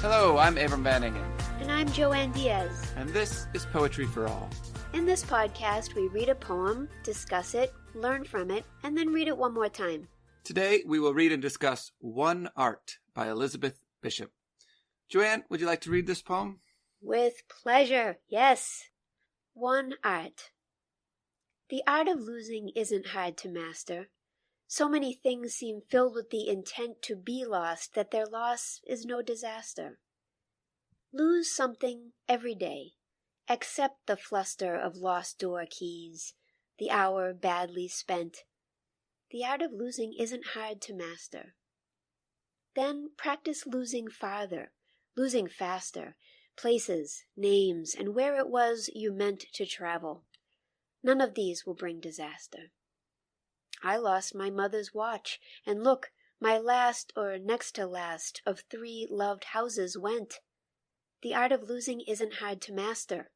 Hello, I'm Abram Van Ingen. And I'm Joanne Diaz. And this is Poetry for All. In this podcast, we read a poem, discuss it, learn from it, and then read it one more time. Today, we will read and discuss One Art by Elizabeth Bishop. Joanne, would you like to read this poem? With pleasure, yes. One Art. The art of losing isn't hard to master. So many things seem filled with the intent to be lost that their loss is no disaster. Lose something every day. Accept the fluster of lost door keys, the hour badly spent. The art of losing isn't hard to master. Then practice losing farther, losing faster, places, names, and where it was you meant to travel. None of these will bring disaster. I lost my mother's watch, and look, my last or next to last of 3 loved houses went. The art of losing isn't hard to master.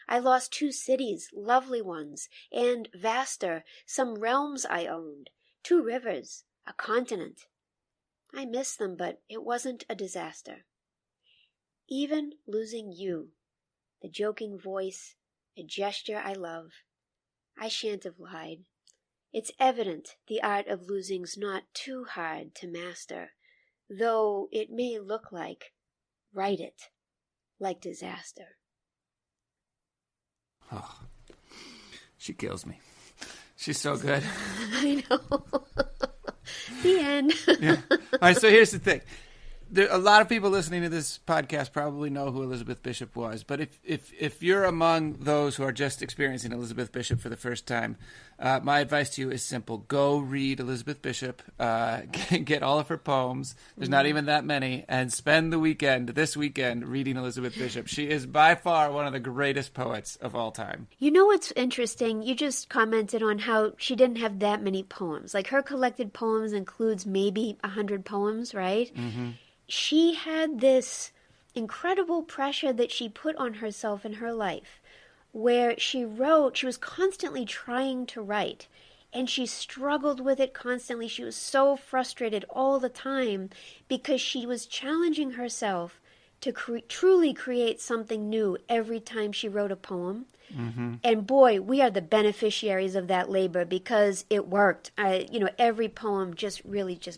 I lost 2 cities, lovely ones, and vaster, some realms I owned, 2 rivers, a continent. I miss them, but it wasn't a disaster. Even losing you, the joking voice, a gesture I love, I shan't have lied. It's evident the art of losing's not too hard to master, though it may look like, write it, like disaster. Oh, she kills me. She's so good. I know. The end. Yeah. All right, so here's the thing. A lot of people listening to this podcast probably know who Elizabeth Bishop was, but if you're among those who are just experiencing Elizabeth Bishop for the first time, my advice to you is simple. Go read Elizabeth Bishop, get all of her poems. There's not even that many, and spend this weekend, reading Elizabeth Bishop. She is by far one of the greatest poets of all time. You know what's interesting? You just commented on how she didn't have that many poems. Like her collected poems includes maybe 100 poems, right? Mm-hmm. She had this incredible pressure that she put on herself in her life, where she was constantly trying to write, and she struggled with it constantly. She was so frustrated all the time because she was challenging herself to truly create something new every time she wrote a poem. Mm-hmm. And boy, we are the beneficiaries of that labor because it worked. Every poem just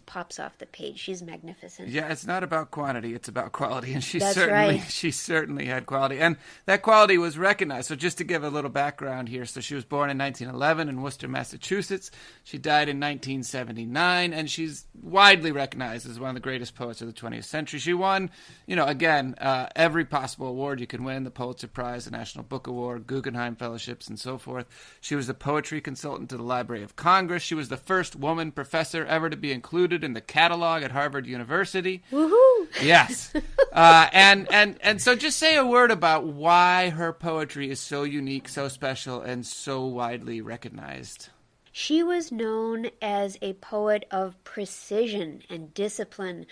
pops off the page. She's magnificent. Yeah, it's not about quantity, it's about quality. And she right. certainly had quality. And that quality was recognized. So just to give a little background here. So she was born in 1911 in Worcester, Massachusetts. She died in 1979, and she's widely recognized as one of the greatest poets of the 20th century. She won, every possible award you can win, the Pulitzer Prize, the National Book Award, Guggenheim Fellowships, and so forth. She was a poetry consultant to the Library of Congress. She was the first woman professor ever to be included in the catalog at Harvard University. Woohoo! Yes. And so just say a word about why her poetry is so unique, so special, and so widely recognized. She was known as a poet of precision and discipline.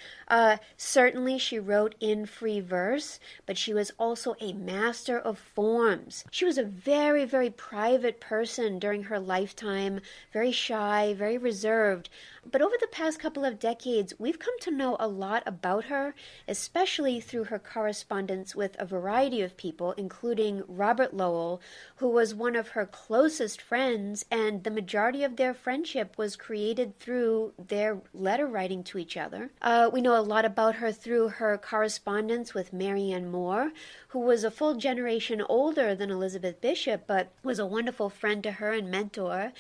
Certainly she wrote in free verse, but she was also a master of forms. She was a very, very private person during her lifetime, very shy, very reserved. But over the past couple of decades, we've come to know a lot about her, especially through her correspondence with a variety of people, including Robert Lowell, who was one of her closest friends, and the majority of their friendship was created through their letter writing to each other. We know a lot about her through her correspondence with Mary Ann Moore, who was a full generation older than Elizabeth Bishop, but was a wonderful friend to her and mentor.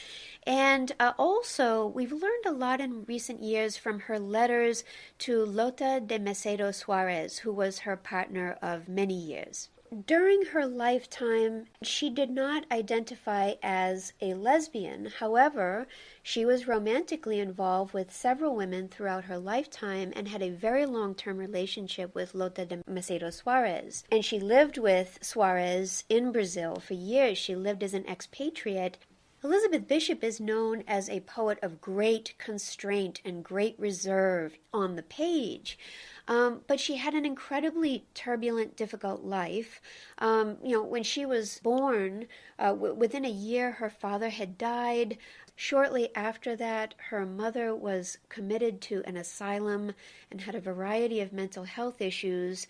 And also, we've learned a lot in recent years from her letters to Lota de Macedo Suarez, who was her partner of many years. During her lifetime, she did not identify as a lesbian. However, she was romantically involved with several women throughout her lifetime and had a very long-term relationship with Lota de Macedo Suarez. And she lived with Suarez in Brazil for years. She lived as an expatriate. Elizabeth Bishop is known as a poet of great constraint and great reserve on the page. But she had an incredibly turbulent, difficult life. When she was born, within a year, her father had died. Shortly after that, her mother was committed to an asylum and had a variety of mental health issues.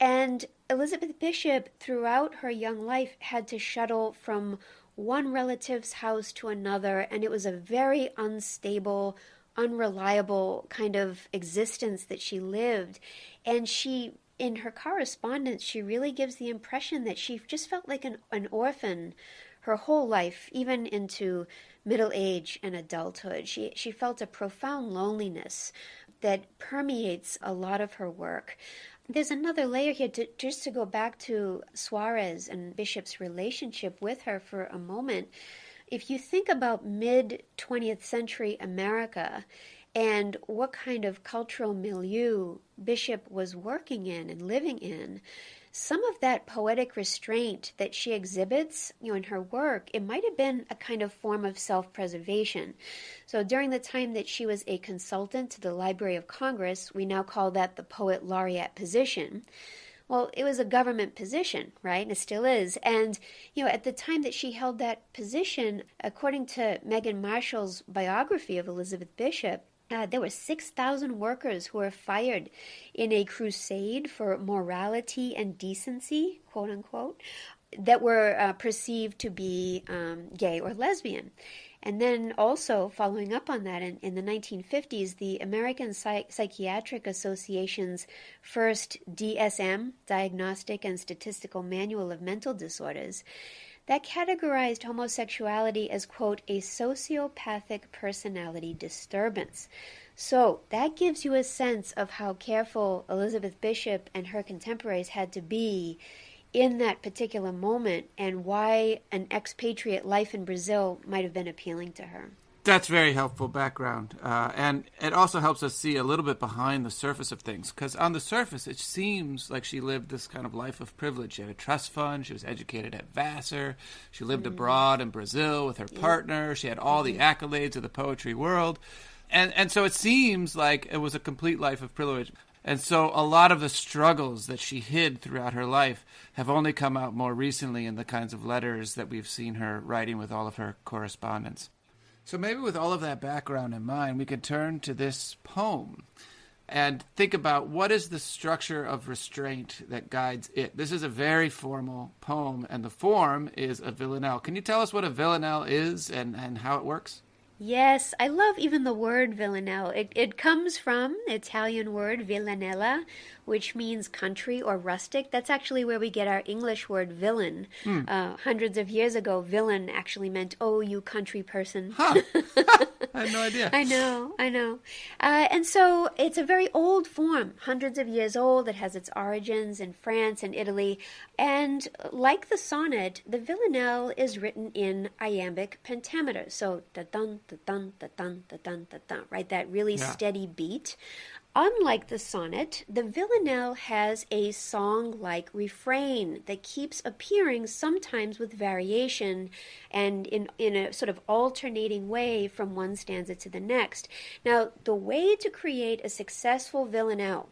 And Elizabeth Bishop, throughout her young life, had to shuttle from one relative's house to another, and it was a very unstable, unreliable kind of existence that she lived. And she, in her correspondence, she really gives the impression that she just felt like an orphan her whole life, even into middle age and adulthood. She felt a profound loneliness that permeates a lot of her work. There's another layer here, just to go back to Suarez and Bishop's relationship with her for a moment. If you think about mid-20th century America and what kind of cultural milieu Bishop was working in and living in, some of that poetic restraint that she exhibits, in her work, it might have been a kind of form of self-preservation. So during the time that she was a consultant to the Library of Congress, we now call that the poet laureate position. Well, it was a government position, right? And it still is. And, at the time that she held that position, according to Megan Marshall's biography of Elizabeth Bishop, there were 6,000 workers who were fired in a crusade for morality and decency, quote unquote, that were perceived to be gay or lesbian. And then also following up on that, in the 1950s, the American Psychiatric Association's first DSM, Diagnostic and Statistical Manual of Mental Disorders, that categorized homosexuality as, quote, a sociopathic personality disturbance. So that gives you a sense of how careful Elizabeth Bishop and her contemporaries had to be in that particular moment, and why an expatriate life in Brazil might have been appealing to her. That's very helpful background. And it also helps us see a little bit behind the surface of things. Because on the surface, it seems like she lived this kind of life of privilege. She had a trust fund. She was educated at Vassar. She lived abroad in Brazil with her partner. She had all the accolades of the poetry world. And so it seems like it was a complete life of privilege. And so a lot of the struggles that she hid throughout her life have only come out more recently in the kinds of letters that we've seen her writing with all of her correspondence. So maybe with all of that background in mind, we could turn to this poem and think about what is the structure of restraint that guides it. This is a very formal poem, and the form is a villanelle. Can you tell us what a villanelle is and how it works? Yes, I love even the word villanelle. It comes from the Italian word villanella, which means country or rustic. That's actually where we get our English word villain. Hundreds of years ago, villain actually meant, oh, you country person. Huh. I had no idea. I know. And so it's a very old form, hundreds of years old. It has its origins in France and Italy. And like the sonnet, the villanelle is written in iambic pentameter. So da-dun, da-dun, da-dun, da-dun, da-dun, right? That really steady beat. Unlike the sonnet, the villanelle has a song-like refrain that keeps appearing, sometimes with variation and in a sort of alternating way from one stanza to the next. Now, the way to create a successful villanelle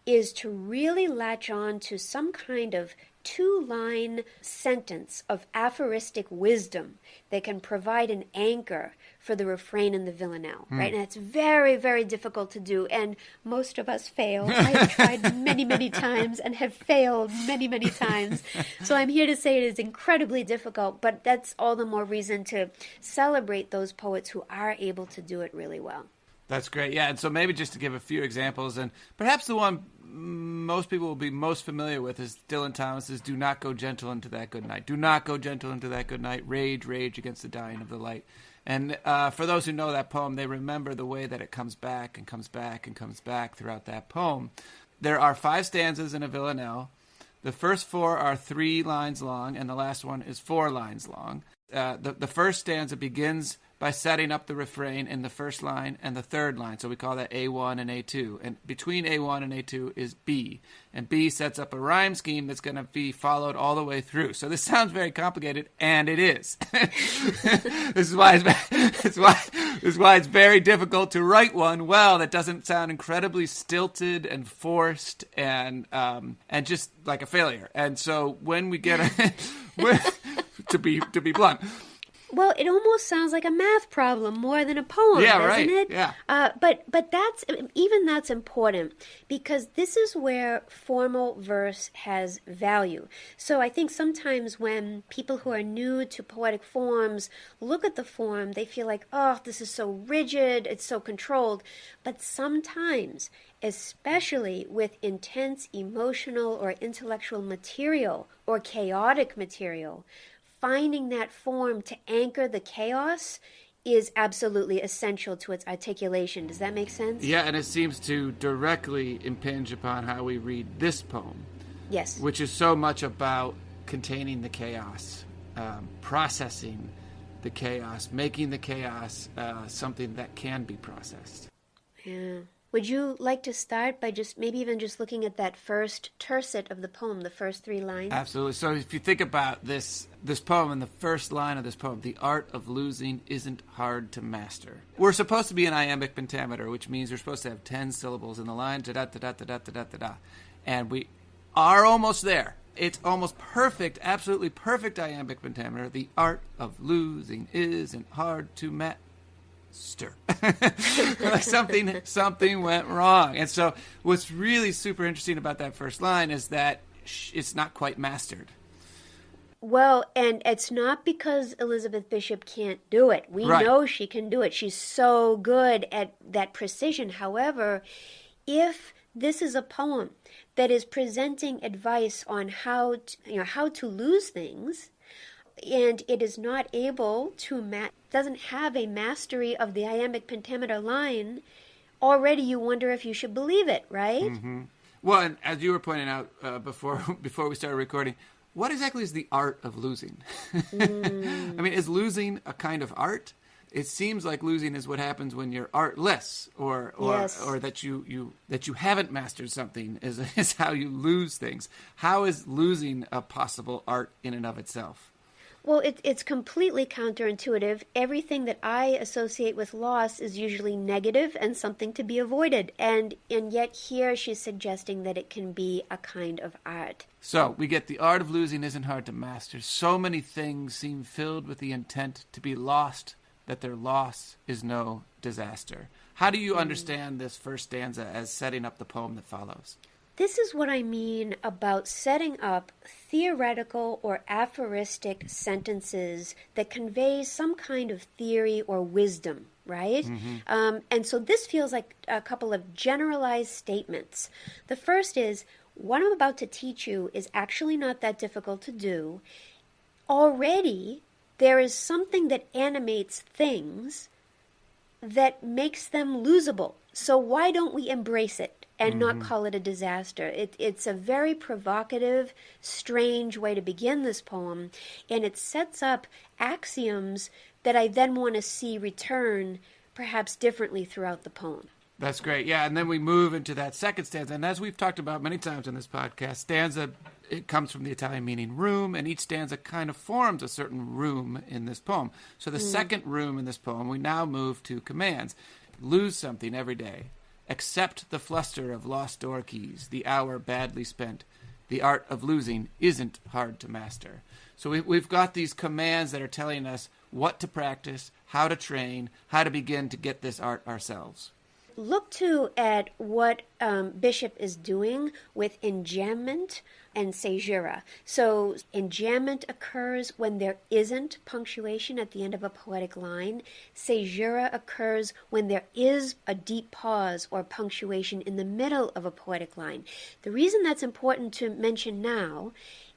is to really latch on to some kind of two-line sentence of aphoristic wisdom that can provide an anchor for the refrain in the villanelle, right? And it's very, very difficult to do, and most of us fail. I have tried many, many times and have failed many, many times. So I'm here to say it is incredibly difficult, but that's all the more reason to celebrate those poets who are able to do it really well. That's great. Yeah, and so maybe just to give a few examples, and perhaps the one most people will be most familiar with is Dylan Thomas's "Do not go gentle into that good night. Do not go gentle into that good night. Rage, rage against the dying of the light." And for those who know that poem, they remember the way that it comes back and comes back and comes back throughout that poem. There are 5 stanzas in a villanelle. The first 4 are 3 lines long, and the last one is 4 lines long. The first stanza begins by setting up the refrain in the first line and the third line. So we call that A1 and A2. And between A1 and A2 is B. And B sets up a rhyme scheme that's going to be followed all the way through. So this sounds very complicated, and it is. This is why it's very difficult to write one well that doesn't sound incredibly stilted and forced and just like a failure. And so when we get to be blunt. Well, it almost sounds like a math problem more than a poem, doesn't it? Yeah. But that's important, because this is where formal verse has value. So I think sometimes when people who are new to poetic forms look at the form, they feel like, oh, this is so rigid, it's so controlled. But sometimes, especially with intense emotional or intellectual material or chaotic material, finding that form to anchor the chaos is absolutely essential to its articulation. Does that make sense? Yeah, and it seems to directly impinge upon how we read this poem. Yes. Which is so much about containing the chaos, processing the chaos, making the chaos something that can be processed. Yeah. Would you like to start by maybe even looking at that first tercet of the poem, the first 3 lines? Absolutely. So if you think about this poem and the first line of this poem, the art of losing isn't hard to master. We're supposed to be an iambic pentameter, which means we're supposed to have 10 syllables in the line, da-da-da-da-da-da-da-da. And we are almost there. It's almost perfect, absolutely perfect iambic pentameter. The art of losing isn't hard to master. Something went wrong. And so what's really super interesting about that first line is that it's not quite mastered. Well, and it's not because Elizabeth Bishop can't do it. We know she can do it. She's so good at that precision. However, if this is a poem that is presenting advice on how to lose things, and it is not able to doesn't have a mastery of the iambic pentameter line, already you wonder if you should believe it, right? Mm-hmm. Well, and as you were pointing out before we started recording, what exactly is the art of losing? I mean, is losing a kind of art? It seems like losing is what happens when you're artless, or that you haven't mastered something is how you lose things. How is losing a possible art in and of itself? Well, it's completely counterintuitive. Everything that I associate with loss is usually negative and something to be avoided. And yet here she's suggesting that it can be a kind of art. So we get the art of losing isn't hard to master. So many things seem filled with the intent to be lost that their loss is no disaster. How do you understand this first stanza as setting up the poem that follows? This is what I mean about setting up theoretical or aphoristic sentences that convey some kind of theory or wisdom, right? Mm-hmm. And so this feels like a couple of generalized statements. The first is, what I'm about to teach you is actually not that difficult to do. Already, there is something that animates things that makes them losable. So why don't we embrace it and not call it a disaster? It's a very provocative, strange way to begin this poem, and it sets up axioms that I then want to see return perhaps differently throughout the poem. That's great. Yeah, and then we move into that second stanza. And as we've talked about many times in this podcast, stanza, it comes from the Italian meaning room, and each stanza kind of forms a certain room in this poem. So the second room in this poem, we now move to commands. Lose something every day. Accept the fluster of lost door keys, the hour badly spent. The art of losing isn't hard to master. So we've got these commands that are telling us what to practice, how to train, how to begin to get this art ourselves. Look too at what Bishop is doing with enjambment and caesura. So enjambment occurs when there isn't punctuation at the end of a poetic line. Caesura occurs when there is a deep pause or punctuation in the middle of a poetic line. The reason that's important to mention now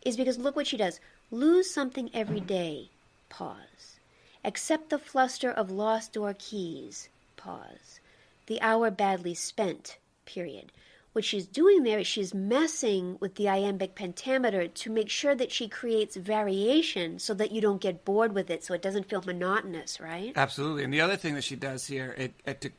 is because look what she does. Lose something every day, pause. Accept the fluster of lost door keys, pause. The hour badly spent, period. what she's doing there is she's messing with the iambic pentameter to make sure that she creates variation so that you don't get bored with it, so it doesn't feel monotonous, right? Absolutely. And the other thing that she does here,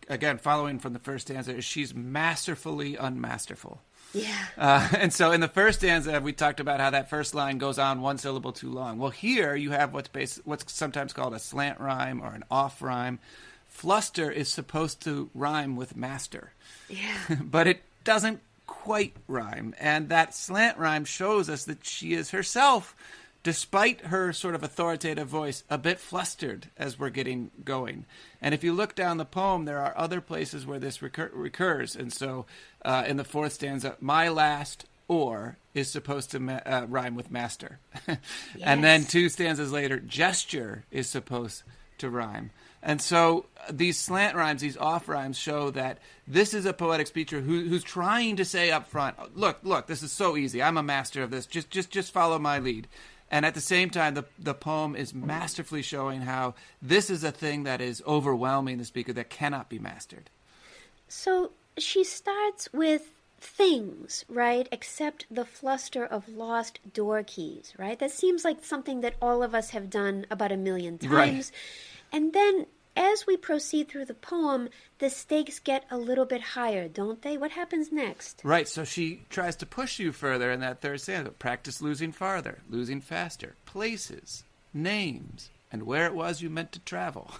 again, following from the first stanza, is she's masterfully unmasterful. Yeah. And so in the first stanza, we talked about how that first line goes on one syllable too long. Well, here you have what's sometimes called a slant rhyme or an off rhyme. Fluster is supposed to rhyme with master. Yeah. But it doesn't quite rhyme. And that slant rhyme shows us that she is herself, despite her sort of authoritative voice, a bit flustered as we're getting going. And if you look down the poem, there are other places where this recurs. And so in the fourth stanza, my last or is supposed to rhyme with master. Yes. And then two stanzas later, gesture is supposed to rhyme. And so these slant rhymes, these off rhymes, show that this is a poetic speaker who's trying to say up front, look, this is so easy. I'm a master of this. Just follow my lead. And at the same time, the poem is masterfully showing how this is a thing that is overwhelming the speaker, that cannot be mastered. So she starts with things, right? Except the fluster of lost door keys, right? That seems like something that all of us have done about 1,000,000 times. Right. And then as we proceed through the poem, the stakes get a little bit higher, don't they? What happens next? Right, so she tries to push you further in that third stanza. Practice losing farther, losing faster, places, names, and where it was you meant to travel.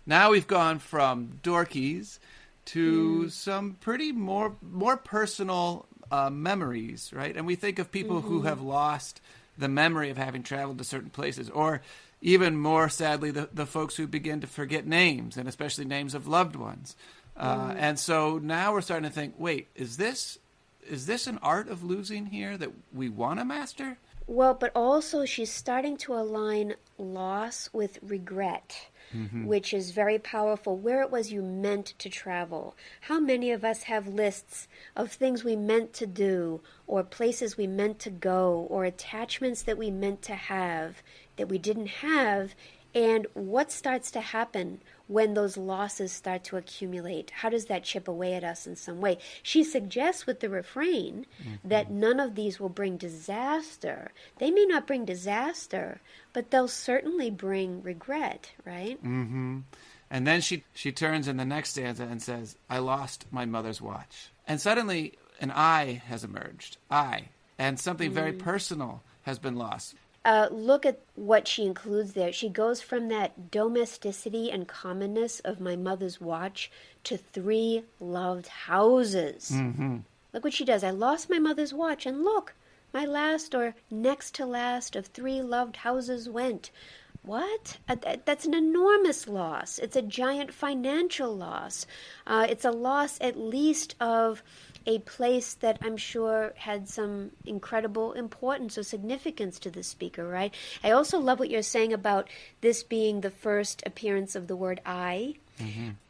Now we've gone from door keys to some pretty more personal memories, right? And we think of people who have lost the memory of having traveled to certain places, or even more sadly, the folks who begin to forget names, and especially names of loved ones. And so now we're starting to think, wait, is this an art of losing here that we want to master? Well, but also she's starting to align loss with regret, which is very powerful. Where it was you meant to travel. How many of us have lists of things we meant to do, or places we meant to go, or attachments that we meant to have that we didn't have, and what starts to happen when those losses start to accumulate? How does that chip away at us in some way? She suggests with the refrain that none of these will bring disaster. They may not bring disaster, but they'll certainly bring regret, right? Mm-hmm. And then she turns in the next stanza and says, I lost my mother's watch. And suddenly an I has emerged. I. And something very personal has been lost. Look at what she includes there. She goes from that domesticity and commonness of my mother's watch to 3 loved houses. Look what she does. I lost my mother's watch, and look, my last or next to last of 3 loved houses went. What? That's an enormous loss. It's a giant financial loss. It's a loss at least of a place that I'm sure had some incredible importance or significance to the speaker, right? I also love what you're saying about this being the first appearance of the word I.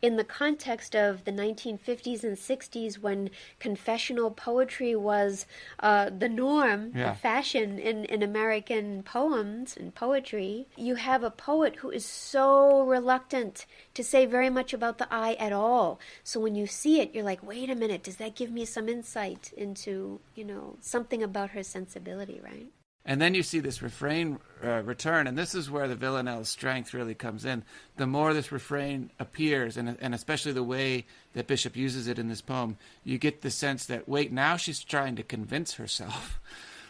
In the context of the 1950s and 60s, when confessional poetry was the norm, the fashion in American poems and poetry, you have a poet who is so reluctant to say very much about the I at all. So when you see it, you're like, wait a minute, does that give me some insight into, something about her sensibility, right? And then you see this refrain return, and this is where the villanelle's strength really comes in. The more this refrain appears, and especially the way that Bishop uses it in this poem, you get the sense that, wait, now she's trying to convince herself.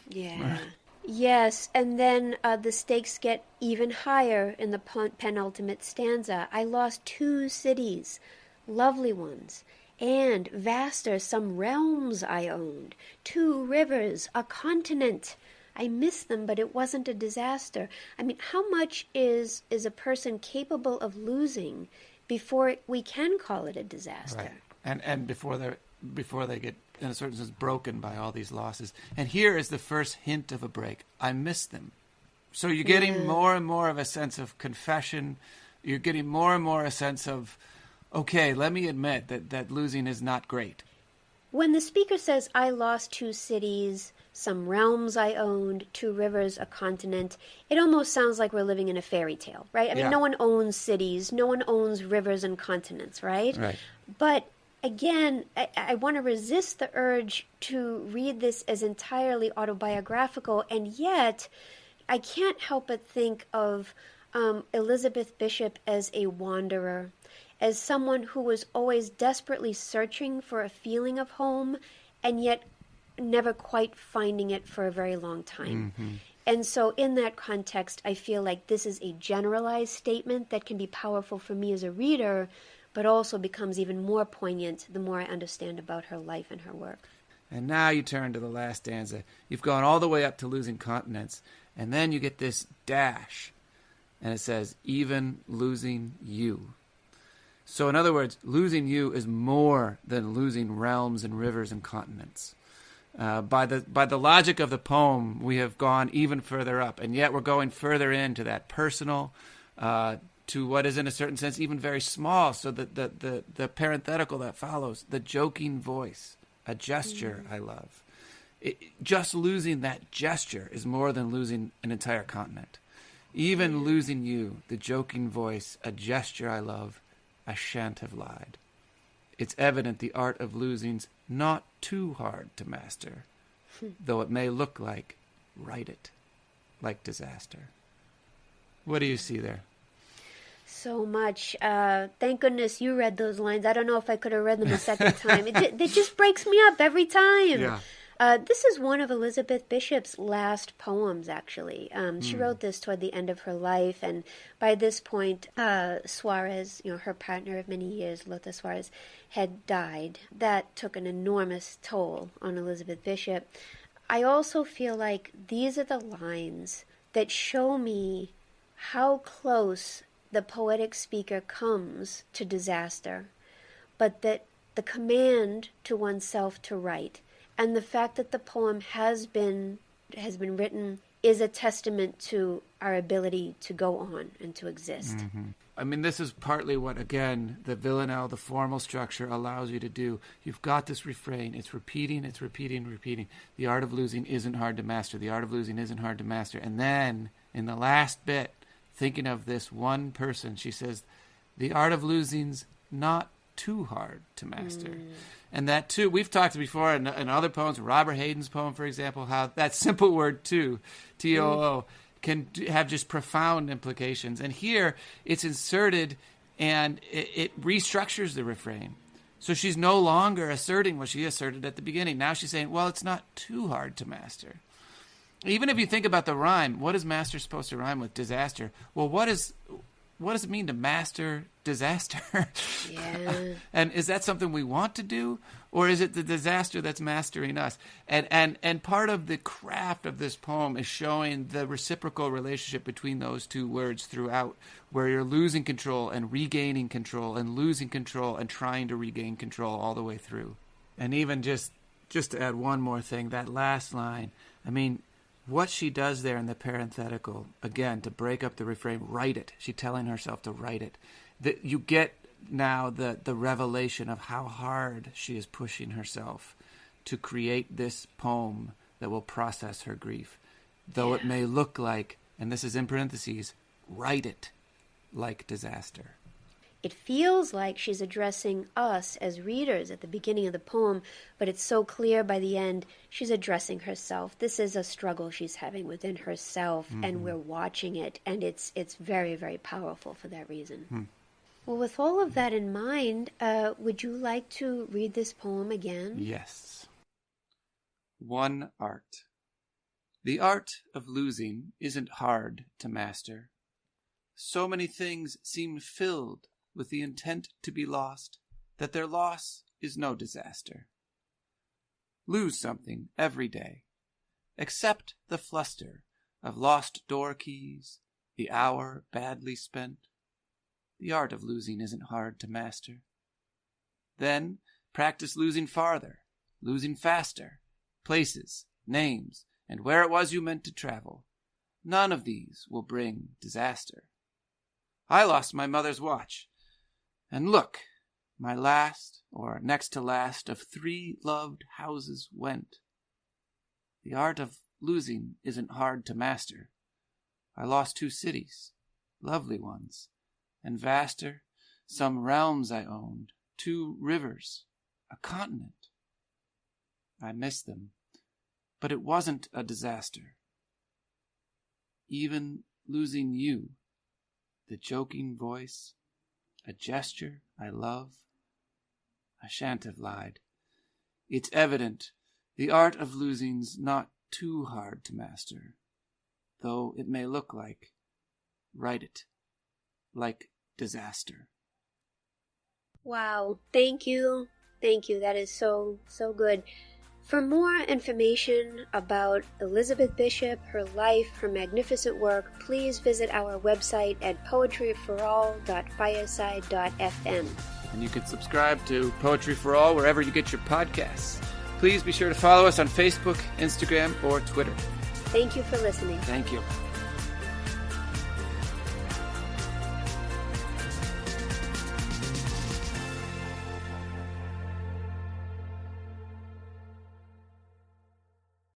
Yeah. Yes, and then the stakes get even higher in the penultimate stanza. I lost 2 cities, lovely ones, and vaster some realms I owned, 2 rivers, a continent. I missed them, but it wasn't a disaster. I mean, how much is a person capable of losing before we can call it a disaster? Right. And before they get, in a certain sense, broken by all these losses. And here is the first hint of a break. I missed them. So you're getting more and more of a sense of confession. You're getting more and more a sense of, okay, let me admit that losing is not great. When the speaker says, I lost 2 cities, some realms I owned, 2 rivers, a continent, it almost sounds like we're living in a fairy tale, right? I mean, no one owns cities, no one owns rivers and continents, right? Right. But again, I want to resist the urge to read this as entirely autobiographical, and yet I can't help but think of Elizabeth Bishop as a wanderer, as someone who was always desperately searching for a feeling of home, and yet never quite finding it for a very long time. Mm-hmm. And so in that context, I feel like this is a generalized statement that can be powerful for me as a reader, but also becomes even more poignant the more I understand about her life and her work. And now you turn to the last stanza. You've gone all the way up to losing continents, and then you get this dash, and it says, even losing you. So in other words, losing you is more than losing realms and rivers and continents. By the logic of the poem, we have gone even further up, and yet we're going further into that personal, to what is in a certain sense even very small. So the parenthetical that follows, the joking voice, a gesture I love. Just losing that gesture is more than losing an entire continent. Even losing you, the joking voice, a gesture I love, I shan't have lied. It's evident the art of losing's not too hard to master, though it may look like, write it, like disaster. What do you see there? So much. Thank goodness you read those lines. I don't know if I could have read them a second time. It just breaks me up every time. Yeah. This is one of Elizabeth Bishop's last poems, actually. She wrote this toward the end of her life, and by this point, Suarez, her partner of many years, Lota Suarez, had died. That took an enormous toll on Elizabeth Bishop. I also feel like these are the lines that show me how close the poetic speaker comes to disaster, but that the command to oneself to write and the fact that the poem has been written is a testament to our ability to go on and to exist. Mm-hmm. I mean, this is partly what, again, the villanelle, the formal structure allows you to do. You've got this refrain. It's repeating, repeating. The art of losing isn't hard to master. The art of losing isn't hard to master. And then, in the last bit, thinking of this one person, she says, the art of losing's not too hard to master. And that too, we've talked before in other poems, Robert Hayden's poem, for example, how that simple word too, T-O-O, can have just profound implications. And here it's inserted and it restructures the refrain. So she's no longer asserting what she asserted at the beginning. Now she's saying, well, it's not too hard to master. Even if you think about the rhyme, what is master supposed to rhyme with? Disaster. Well, what does it mean to master disaster? Yeah. And is that something we want to do, or is it the disaster that's mastering us? And part of the craft of this poem is showing the reciprocal relationship between those two words throughout, where you're losing control and regaining control and losing control and trying to regain control all the way through. And even just to add one more thing, that last line, I mean, what she does there in the parenthetical, again, to break up the refrain, write it. She's telling herself to write it. You get now the revelation of how hard she is pushing herself to create this poem that will process her grief. Though it may look like, and this is in parentheses, write it like disaster. It feels like she's addressing us as readers at the beginning of the poem, but it's so clear by the end she's addressing herself. This is a struggle she's having within herself, and we're watching it, and it's very, very powerful for that reason. Well, with all of that in mind, would you like to read this poem again? Yes. One art. The art of losing isn't hard to master. So many things seem filled with the intent to be lost, that their loss is no disaster. Lose something every day. Accept the fluster of lost door keys, the hour badly spent. The art of losing isn't hard to master. Then practice losing farther, losing faster, places, names, and where it was you meant to travel. None of these will bring disaster. I lost my mother's watch. And look, my last, or next to last, of 3 loved houses went. The art of losing isn't hard to master. I lost 2 cities, lovely ones, and vaster, some realms I owned, 2 rivers, a continent. I miss them, but it wasn't a disaster. Even losing you, the joking voice, a gesture I love, I shan't have lied. It's evident the art of losing's not too hard to master, though it may look like, write it, like disaster. Wow, thank you. Thank you. That is so good. For more information about Elizabeth Bishop, her life, her magnificent work, please visit our website at poetryforall.fireside.fm. And you can subscribe to Poetry for All wherever you get your podcasts. Please be sure to follow us on Facebook, Instagram, or Twitter. Thank you for listening. Thank you.